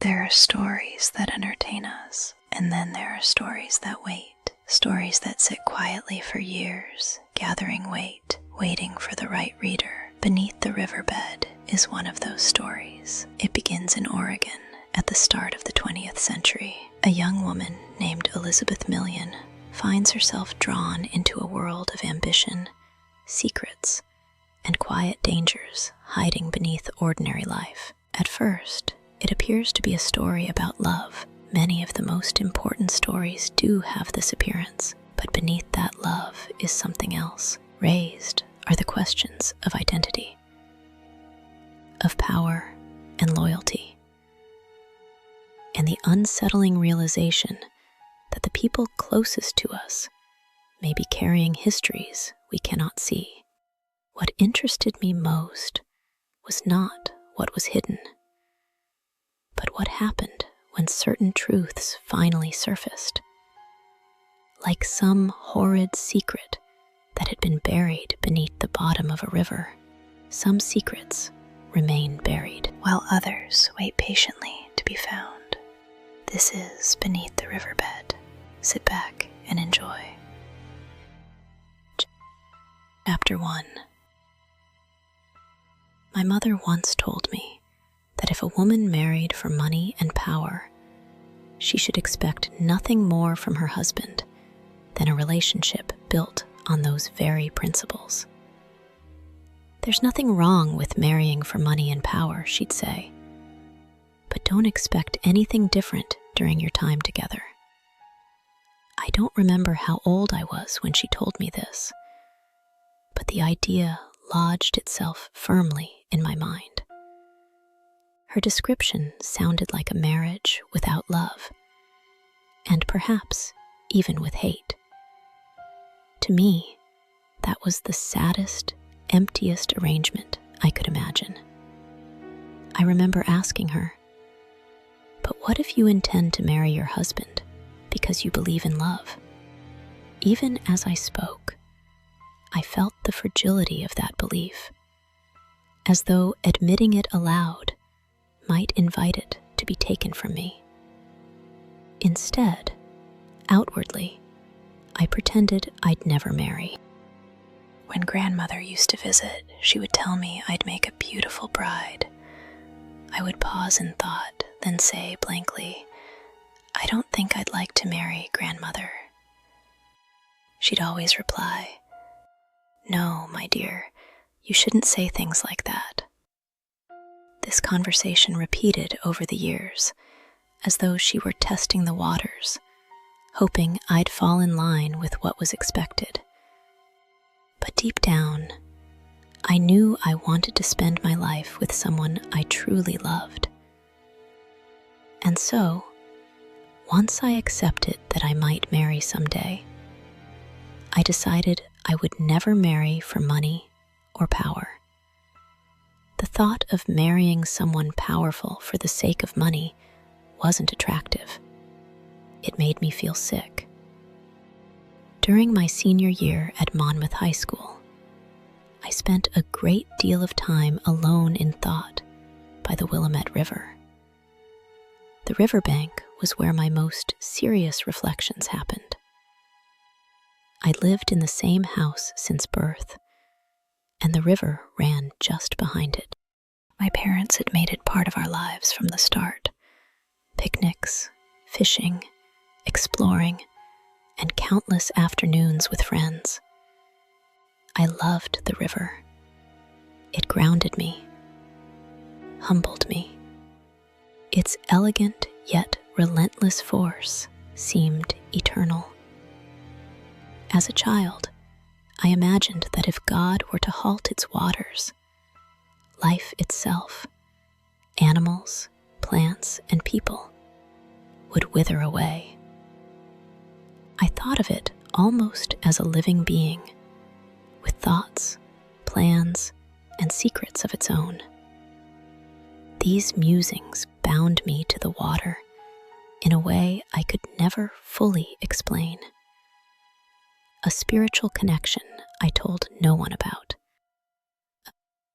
There are stories that entertain us, and then there are stories that wait. Stories that sit quietly for years, gathering weight, waiting for the right reader. Beneath the Riverbed is one of those stories. It begins in Oregon at the start of the 20th century. A young woman named Elizabeth Million finds herself drawn into a world of ambition, secrets, and quiet dangers hiding beneath ordinary life. At first, it appears to be a story about love. Many of the most important stories do have this appearance, but beneath that love is something else. Raised are the questions of identity, of power and loyalty, and the unsettling realization that the people closest to us may be carrying histories we cannot see. What interested me most was not what was hidden, but what happened when certain truths finally surfaced. Like some horrid secret that had been buried beneath the bottom of a river, some secrets remain buried, while others wait patiently to be found. This is Beneath the Riverbed. Sit back and enjoy. Chapter 1. My mother once told me that if a woman married for money and power, she should expect nothing more from her husband than a relationship built on those very principles. There's nothing wrong with marrying for money and power, she'd say, but don't expect anything different during your time together. I don't remember how old I was when she told me this, but the idea lodged itself firmly in my mind. Her description sounded like a marriage without love, and perhaps even with hate. To me, that was the saddest, emptiest arrangement I could imagine. I remember asking her, "But what if you intend to marry your husband because you believe in love?" Even as I spoke, I felt the fragility of that belief, as though admitting it aloud might invite it to be taken from me. Instead, outwardly, I pretended I'd never marry. When grandmother used to visit, she would tell me I'd make a beautiful bride. I would pause in thought, then say blankly, "I don't think I'd like to marry grandmother." She'd always reply, "No, my dear, you shouldn't say things like that." This conversation repeated over the years, as though she were testing the waters, hoping I'd fall in line with what was expected. But deep down, I knew I wanted to spend my life with someone I truly loved. And so, once I accepted that I might marry someday, I decided I would never marry for money or power. The thought of marrying someone powerful for the sake of money wasn't attractive. It made me feel sick. During my senior year at Monmouth High School, I spent a great deal of time alone in thought by the Willamette River. The riverbank was where my most serious reflections happened. I'd lived in the same house since birth, and the river ran just behind it. My parents had made it part of our lives from the start. Picnics, fishing, exploring, and countless afternoons with friends. I loved the river. It grounded me, humbled me. Its elegant yet relentless force seemed eternal. As a child, I imagined that if God were to halt its waters, life itself, animals, plants, and people, would wither away. I thought of it almost as a living being, with thoughts, plans, and secrets of its own. These musings bound me to the water in a way I could never fully explain. A spiritual connection I told no one about.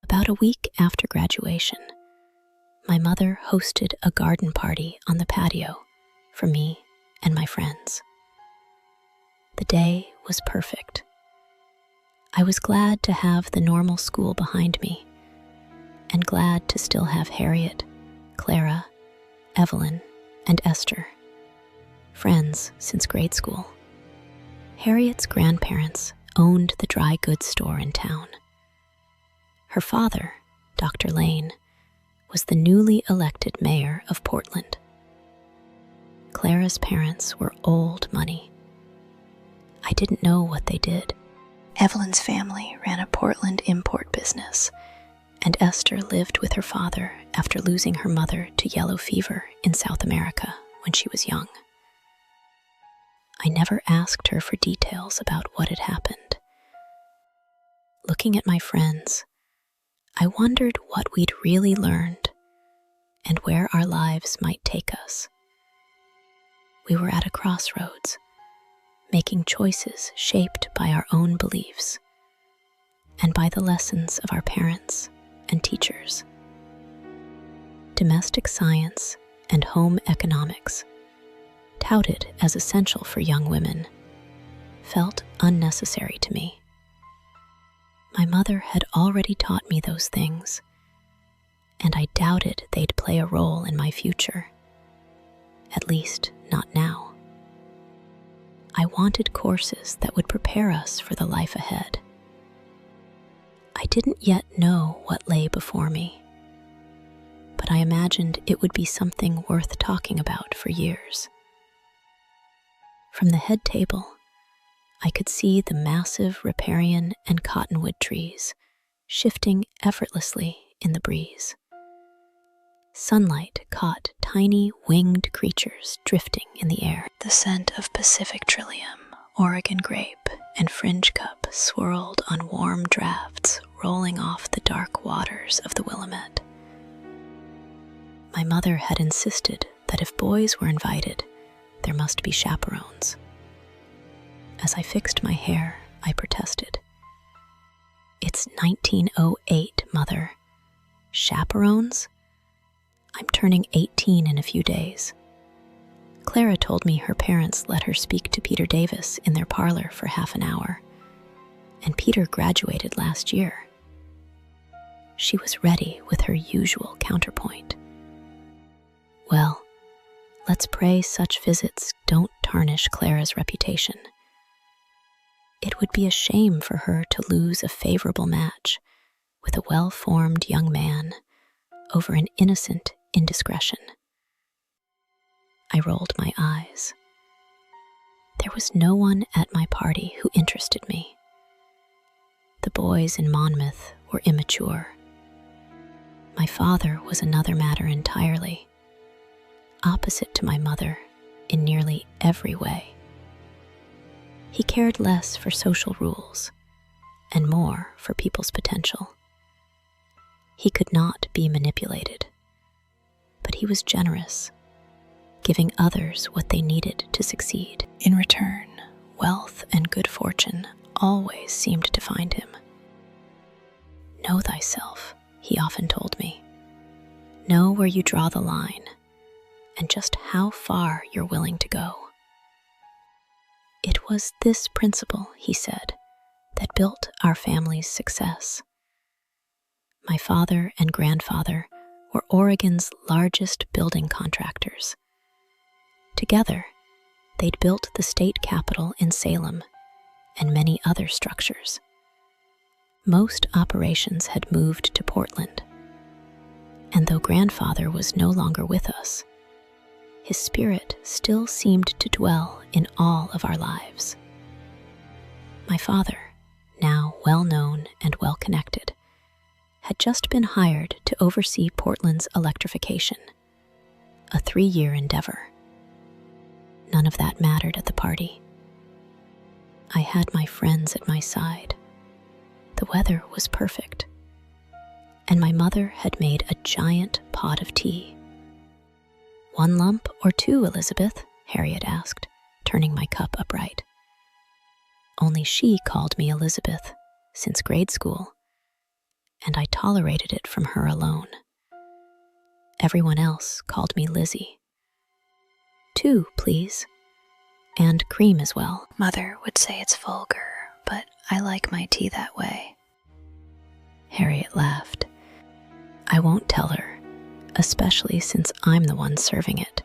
About a week after graduation, My mother hosted a garden party on the patio for me and my friends. The day was perfect. I was glad to have the normal school behind me, and glad to still have Harriet, Clara, Evelyn, and Esther, friends since grade school. Harriet's grandparents owned the dry goods store in town. Her father, Dr. Lane, was the newly elected mayor of Portland. Clara's parents were old money. I didn't know what they did. Evelyn's family ran a Portland import business, and Esther lived with her father after losing her mother to yellow fever in South America when she was young. I never asked her for details about what had happened. Looking at my friends, I wondered what we'd really learned and where our lives might take us. We were at a crossroads, making choices shaped by our own beliefs and by the lessons of our parents and teachers. Domestic science and home economics, touted as essential for young women, felt unnecessary to me. My mother had already taught me those things, and I doubted they'd play a role in my future. At least, not now. I wanted courses that would prepare us for the life ahead. I didn't yet know what lay before me, but I imagined it would be something worth talking about for years. From the head table, I could see the massive riparian and cottonwood trees shifting effortlessly in the breeze. Sunlight caught tiny winged creatures drifting in the air. The scent of Pacific trillium, Oregon grape, and fringe cup swirled on warm drafts rolling off the dark waters of the Willamette. My mother had insisted that if boys were invited, there must be chaperones. As I fixed my hair, I protested. "It's 1908, Mother. Chaperones? I'm turning 18 in a few days." Clara told me her parents let her speak to Peter Davis in their parlor for half an hour, and Peter graduated last year. She was ready with her usual counterpoint. Well, let's pray such visits don't tarnish Clara's reputation. It would be a shame for her to lose a favorable match with a well-formed young man over an innocent indiscretion. I rolled my eyes. There was no one at my party who interested me. The boys in Monmouth were immature. My father was another matter entirely, opposite to my mother in nearly every way. He cared less for social rules and more for people's potential. He could not be manipulated, but he was generous, giving others what they needed to succeed. In return, wealth and good fortune always seemed to find him. "Know thyself," he often told me. "Know where you draw the line, and just how far you're willing to go." It was this principle, he said, that built our family's success. My father and grandfather were Oregon's largest building contractors. Together, they'd built the state capitol in Salem and many other structures. Most operations had moved to Portland, and though grandfather was no longer with us, his spirit still seemed to dwell in all of our lives. My father, now well-known and well-connected, had just been hired to oversee Portland's electrification, a 3-year endeavor. None of that mattered at the party. I had my friends at my side. The weather was perfect, and my mother had made a giant pot of tea. "One lump or two, Elizabeth?" Harriet asked, turning my cup upright. Only she called me Elizabeth since grade school, and I tolerated it from her alone. Everyone else called me Lizzie. 2, please. And cream as well. Mother would say it's vulgar, but I like my tea that way. Harriet laughed. I won't tell her, especially since I'm the one serving it.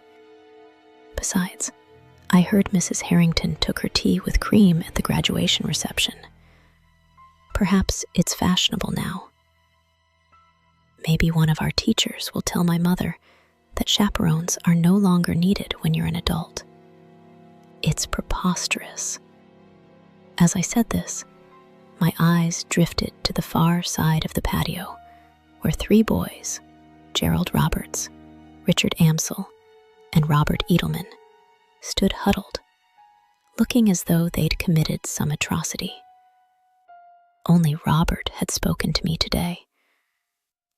Besides, I heard Mrs. Harrington took her tea with cream at the graduation reception. Perhaps it's fashionable now. Maybe one of our teachers will tell my mother that chaperones are no longer needed when you're an adult. It's preposterous. As I said this, my eyes drifted to the far side of the patio, where 3 boys, Gerald Roberts, Richard Amsel, and Robert Edelman, stood huddled, looking as though they'd committed some atrocity. Only Robert had spoken to me today,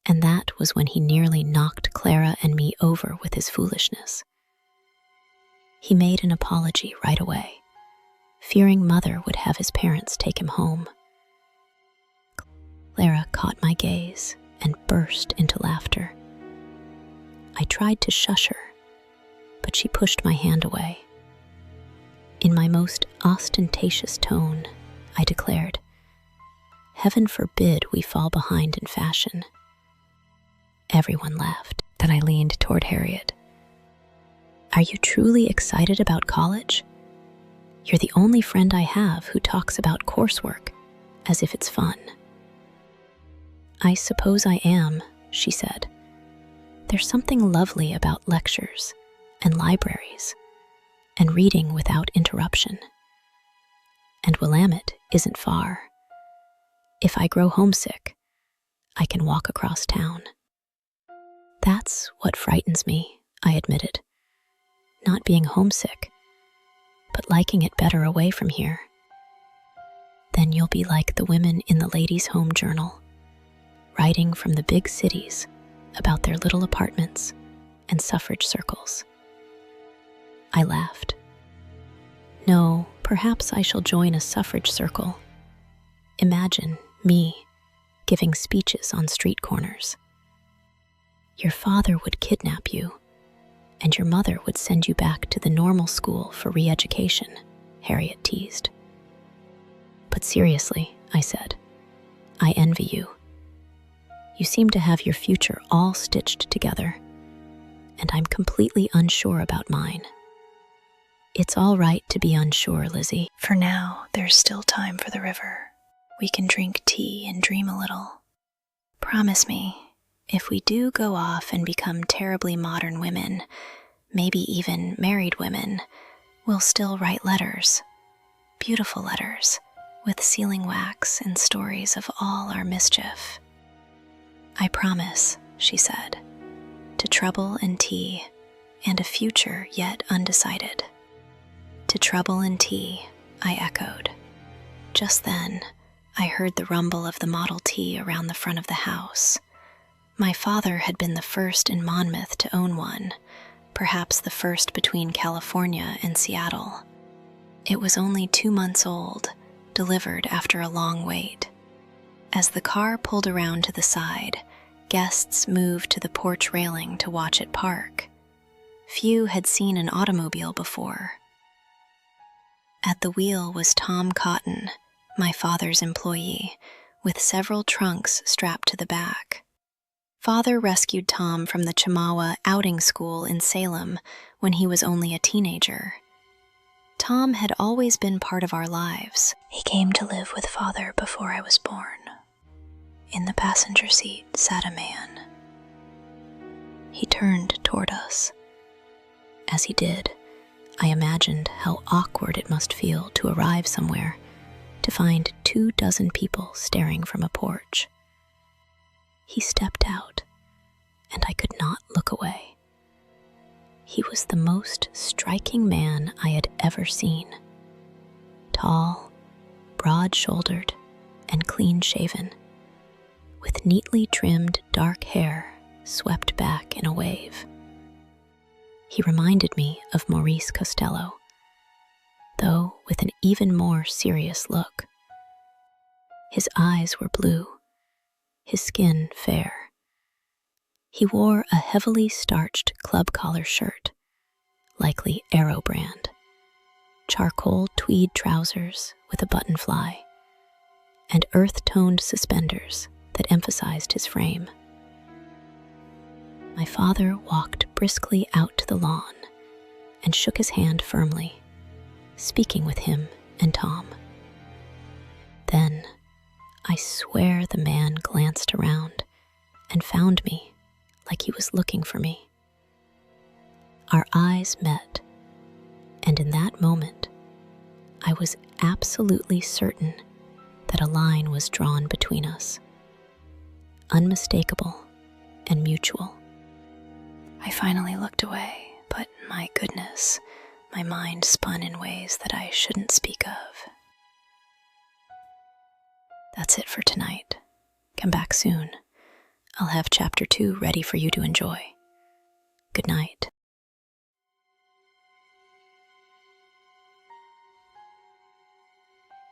and that was when he nearly knocked Clara and me over with his foolishness. He made an apology right away, fearing Mother would have his parents take him home. Clara caught my gaze and burst into laughter. I tried to shush her, but she pushed my hand away. In my most ostentatious tone, I declared, "Heaven forbid we fall behind in fashion." Everyone laughed. Then I leaned toward Harriet. Are you truly excited about college? You're the only friend I have who talks about coursework as if it's fun. I suppose I am, she said. There's something lovely about lectures and libraries and reading without interruption. And Willamette isn't far. If I grow homesick, I can walk across town. That's what frightens me, I admitted. Not being homesick, but liking it better away from here. Then you'll be like the women in the Ladies' Home Journal, writing from the big cities about their little apartments and suffrage circles. I laughed. No, perhaps I shall join a suffrage circle. Imagine me giving speeches on street corners. Your father would kidnap you, and your mother would send you back to the normal school for re-education, Harriet teased. But seriously, I said, I envy you. You seem to have your future all stitched together, and I'm completely unsure about mine. It's all right to be unsure, Lizzie. For now, there's still time for the river. We can drink tea and dream a little. Promise me, if we do go off and become terribly modern women, maybe even married women, we'll still write letters, beautiful letters, with sealing wax and stories of all our mischief. I promise, she said, to trouble and tea, and a future yet undecided. To trouble and tea, I echoed. Just then, I heard the rumble of the Model T around the front of the house. My father had been the first in Monmouth to own one, perhaps the first between California and Seattle. It was only 2 months old, delivered after a long wait. As the car pulled around to the side, guests moved to the porch railing to watch it park. Few had seen an automobile before. At the wheel was Tom Cotton, my father's employee, with several trunks strapped to the back. Father rescued Tom from the Chemawa outing school in Salem when he was only a teenager. Tom had always been part of our lives. He came to live with Father before I was born. In the passenger seat sat a man. He turned toward us. As he did, I imagined how awkward it must feel to arrive somewhere, to find 24 people staring from a porch. He stepped out, and I could not look away. He was the most striking man I had ever seen. Tall, broad-shouldered, and clean-shaven, with neatly trimmed dark hair swept back in a wave. He reminded me of Maurice Costello, though with an even more serious look. His eyes were blue, his skin fair, He wore a heavily starched club collar shirt, likely Arrow brand, charcoal tweed trousers with a button fly, and earth-toned suspenders that emphasized his frame. My father walked briskly out to the lawn and shook his hand firmly, speaking with him and Tom. Then, I swear the man glanced around and found me like he was looking for me. Our eyes met, and in that moment, I was absolutely certain that a line was drawn between us, unmistakable and mutual. I finally looked away, but my goodness, my mind spun in ways that I shouldn't speak of. That's it for tonight. Come back soon. I'll have chapter 2 ready for you to enjoy. Good night.